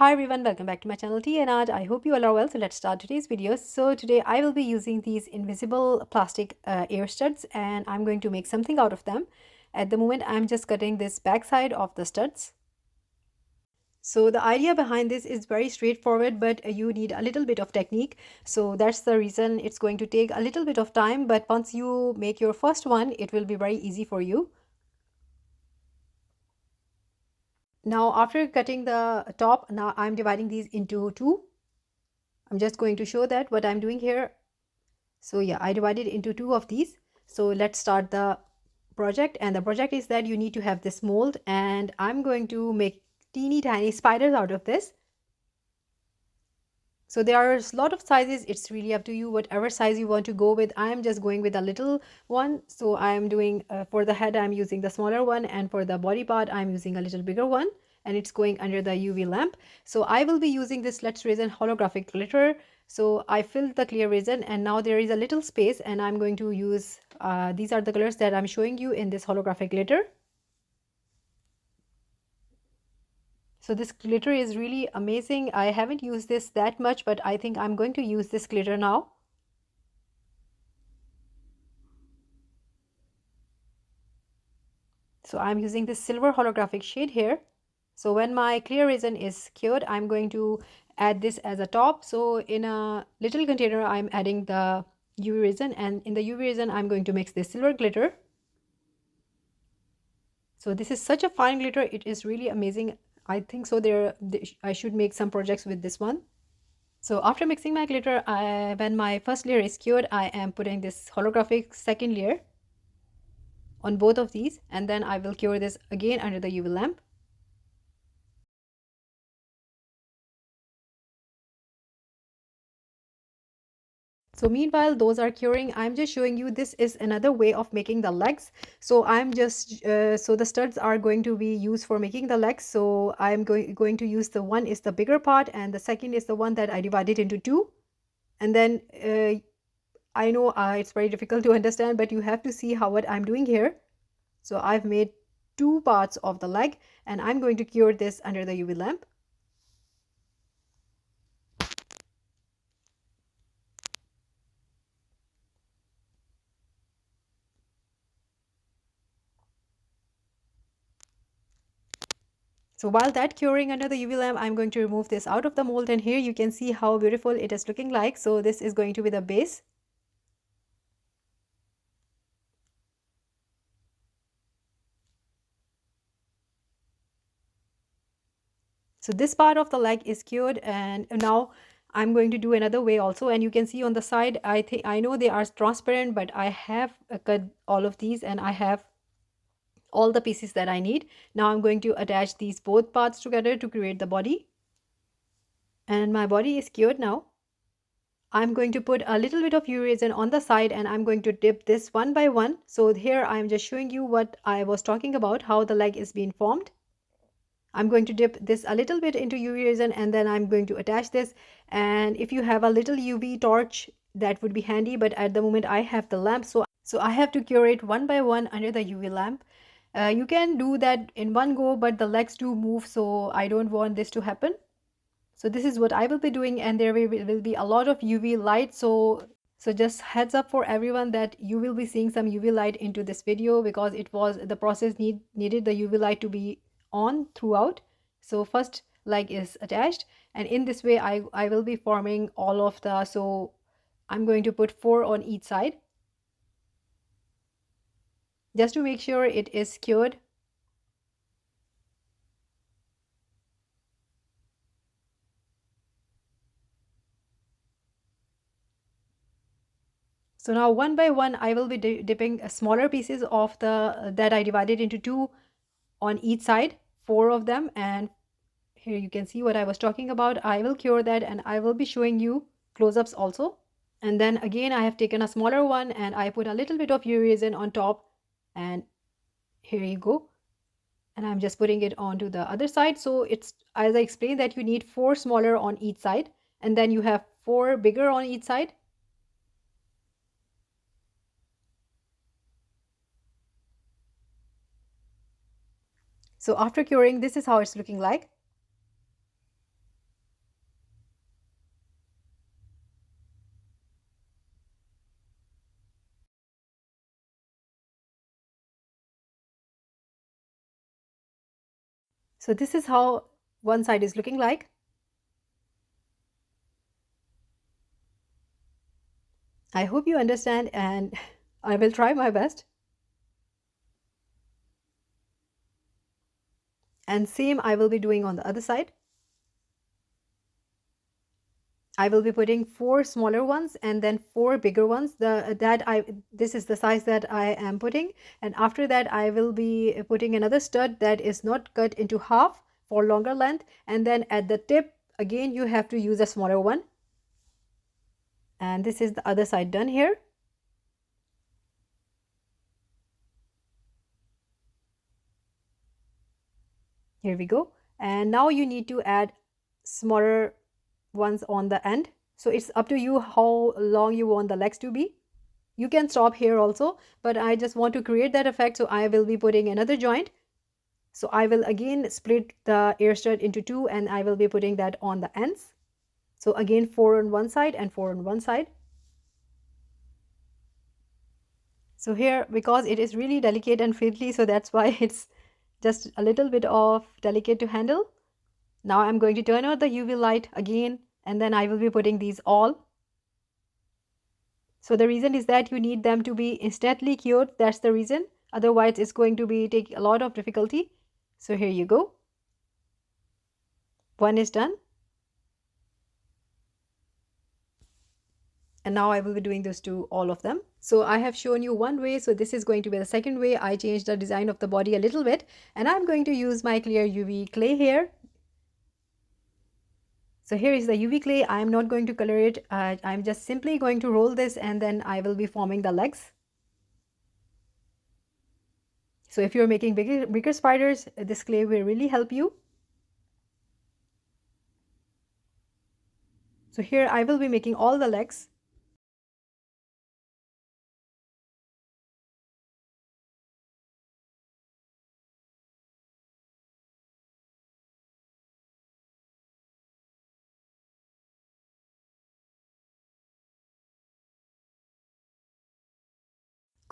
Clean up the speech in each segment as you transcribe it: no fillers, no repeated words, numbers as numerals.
Hi everyone, welcome back to my channel Tea&Art. I hope you all are well. So let's start today's video. So today I will be using these invisible plastic ear studs and I'm going to make something out of them. At the moment I'm just cutting this back side of the studs. So the idea behind this is very straightforward, but you need a little bit of technique. So that's the reason it's going to take a little bit of time, but once you make your first one, it will be very easy for you. Now after cutting the top, now I'm dividing these into two. I'm just going to show that what I'm doing here. So yeah, I divided into two of these. So let's start the project, and the project is that you need to have this mold, and I'm going to make teeny tiny spiders out of this. So there are a lot of sizes. It's really up to you whatever size you want to go with. I'm just going with a little one. So I'm doing for the head I'm using the smaller one, and for the body part I'm using a little bigger one, and it's going under the UV lamp. So I will be using this Let's Resin holographic glitter. So I filled the clear resin and now there is a little space, and I'm going to use these are the colors that I'm showing you in this holographic glitter. So this glitter is really amazing. I haven't used this that much, but I think I'm going to use this glitter now. So I'm using this silver holographic shade here. So when my clear resin is cured, I'm going to add this as a top. So in a little container, I'm adding the UV resin, and in the UV resin, I'm going to mix this silver glitter. So this is such a fine glitter. It is really amazing. I think so I should make some projects with this one. So after mixing my glitter, when my first layer is cured, I am putting this holographic second layer on both of these, and then I will cure this again under the UV lamp. So meanwhile those are curing, I'm just showing you this is another way of making the legs. So I'm just so the studs are going to be used for making the legs. So I'm going to use the one is the bigger part, and the second is the one that I divided into two. And then I know it's very difficult to understand, but you have to see how what I'm doing here. So I've made two parts of the leg, and I'm going to cure this under the UV lamp. So while that curing under the UV lamp, I'm going to remove this out of the mold, and here you can see how beautiful it is looking like. So this is going to be the base. So this part of the leg is cured, and now I'm going to do another way also, and you can see on the side, I know they are transparent, but I have cut all of these and I have all the pieces that I need. Now I'm going to attach these both parts together to create the body, and my body is cured now. I'm going to put a little bit of UV resin on the side, and I'm going to dip this one by one. So here I'm just showing you what I was talking about, how the leg is being formed. I'm going to dip this a little bit into UV resin, and then I'm going to attach this. And if you have a little UV torch, that would be handy, but at the moment I have the lamp, so I have to cure it one by one under the UV lamp. You can do that in one go, but the legs do move, so I don't want this to happen. So this is what I will be doing, and there will be a lot of UV light. So just heads up for everyone that you will be seeing some UV light into this video, because it was the process needed the UV light to be on throughout. So first leg is attached, and in this way I will be forming all of the, so I'm going to put 4 on each side just to make sure it is cured. So now one by one I will be dipping smaller pieces of the that I divided into two on each side, 4 of them, and here you can see what I was talking about. I will cure that, and I will be showing you close-ups also. And then again I have taken a smaller one and I put a little bit of UV resin on top, and here you go. And I'm just putting it onto the other side. So it's, as I explained, that you need 4 smaller on each side, and then you have 4 bigger on each side. So after curing, this is how it's looking like. So this is how one side is looking like. I hope you understand, and I will try my best. And same I will be doing on the other side. I will be putting 4 smaller ones and then 4 bigger ones. This is the size that I am putting, and after that I will be putting another stud that is not cut into half for longer length, and then at the tip again you have to use a smaller one. And this is the other side done here. Here we go. And now you need to add smaller ones on the end. So it's up to you how long you want the legs to be. You can stop here also, but I just want to create that effect, so I will be putting another joint. So I will again split the ear stud into 2, and I will be putting that on the ends. So again 4 on one side and 4 on one side. So here, because it is really delicate and fiddly, so that's why it's just a little bit of delicate to handle. Now I'm going to turn on the UV light again, and then I will be putting these all. So the reason is that you need them to be instantly cured. That's the reason. Otherwise, it's going to be take a lot of difficulty. So here you go. One is done. And now I will be doing this to all of them. So I have shown you one way. So this is going to be the second way. I changed the design of the body a little bit, and I'm going to use my clear UV clay here. So here is the UV clay. I'm not going to color it. I'm just simply going to roll this, and then I will be forming the legs. So if you're making bigger spiders, this clay will really help you. So here I will be making all the legs.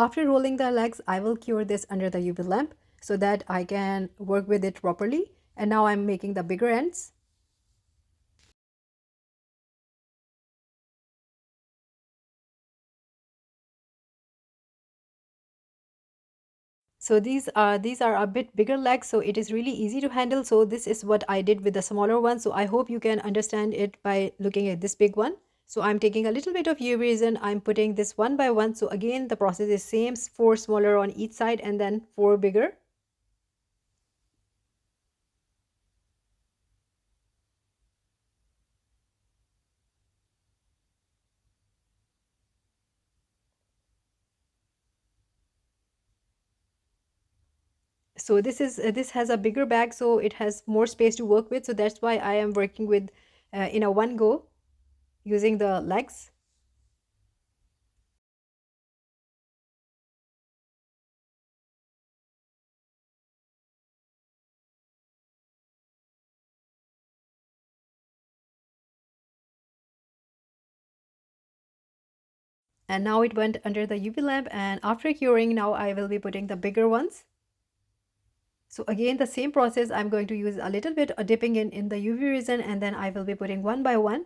After rolling the legs, I will cure this under the UV lamp so that I can work with it properly. And now I'm making the bigger ends. So these are a bit bigger legs, so it is really easy to handle. So this is what I did with the smaller one. So I hope you can understand it by looking at this big one. So I'm taking a little bit of UV resin. I'm putting this one by one. So again, the process is same, 4 smaller on each side and then 4 bigger. So this has a bigger bag, so it has more space to work with. So that's why I am working with in a one go using the legs. And now it went under the UV lamp, and after curing, now I will be putting the bigger ones. So again, the same process, I'm going to use a little bit of dipping in the UV resin, and then I will be putting one by one.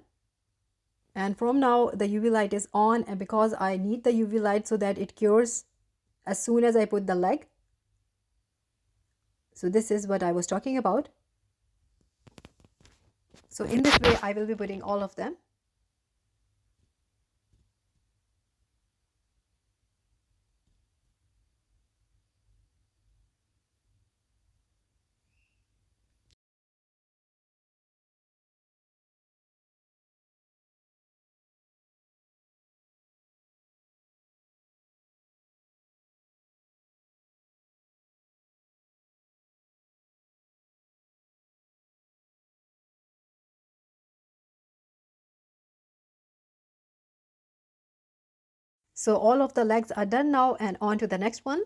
And from now, the UV light is on, and because I need the UV light so that it cures as soon as I put the leg. So this is what I was talking about. So in this way, I will be putting all of them. So all of the legs are done now, and on to the next one.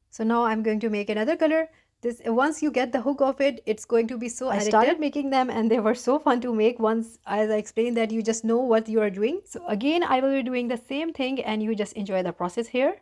So now I'm going to make another color. This, once you get the hook of it, it's going to be so addictive. I started making them and they were so fun to make once, as I explained, that you just know what you are doing. So again, I will be doing the same thing, and you just enjoy the process here.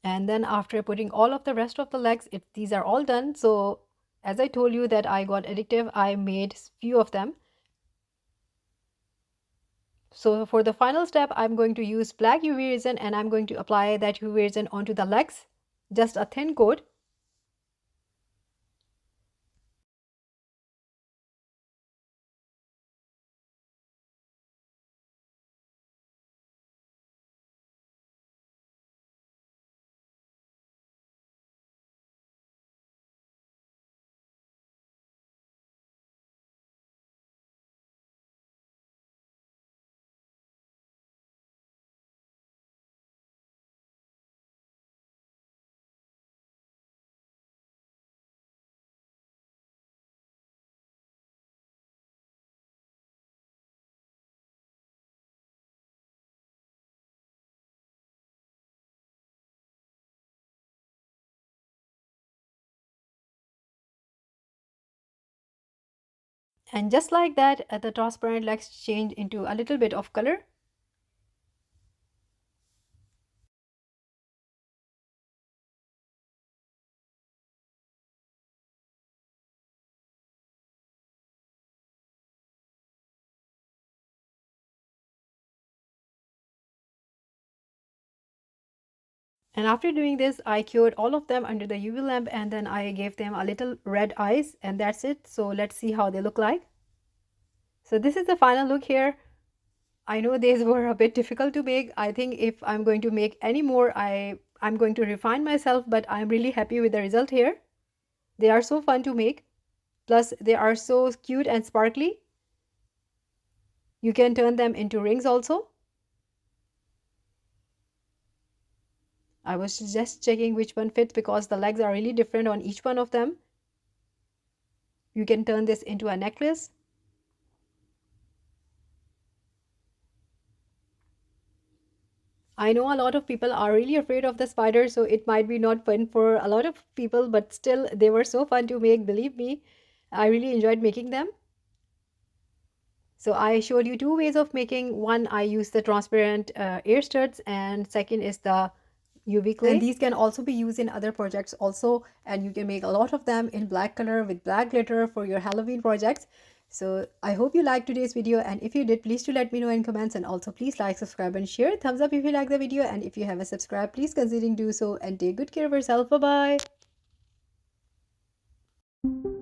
And then after putting all of the rest of the legs, if these are all done, so as I told you that I got addictive, I made few of them. So for the final step, I'm going to use black UV resin and I'm going to apply that UV resin onto the legs, just a thin coat. And just like that, the transparent legs change into a little bit of color. And after doing this, I cured all of them under the UV lamp and then I gave them a little red eyes and that's it. So let's see how they look like. So this is the final look here. I know these were a bit difficult to make. I think if I'm going to make any more, I'm going to refine myself, but I'm really happy with the result here. They are so fun to make. Plus, they are so cute and sparkly. You can turn them into rings also. I was just checking which one fits because the legs are really different on each one of them. You can turn this into a necklace. I know a lot of people are really afraid of the spiders, so it might be not fun for a lot of people, but still, they were so fun to make, believe me. I really enjoyed making them. So I showed you two ways of making. One, I used the transparent air studs, and second is the UV clay. And these can also be used in other projects also, and you can make a lot of them in black color with black glitter for your Halloween projects. So I hope you liked today's video, and if you did, please do let me know in comments, and also please like, subscribe and share. Thumbs up if you like the video, and if you haven't subscribed, please consider do so, and take good care of yourself. Bye bye.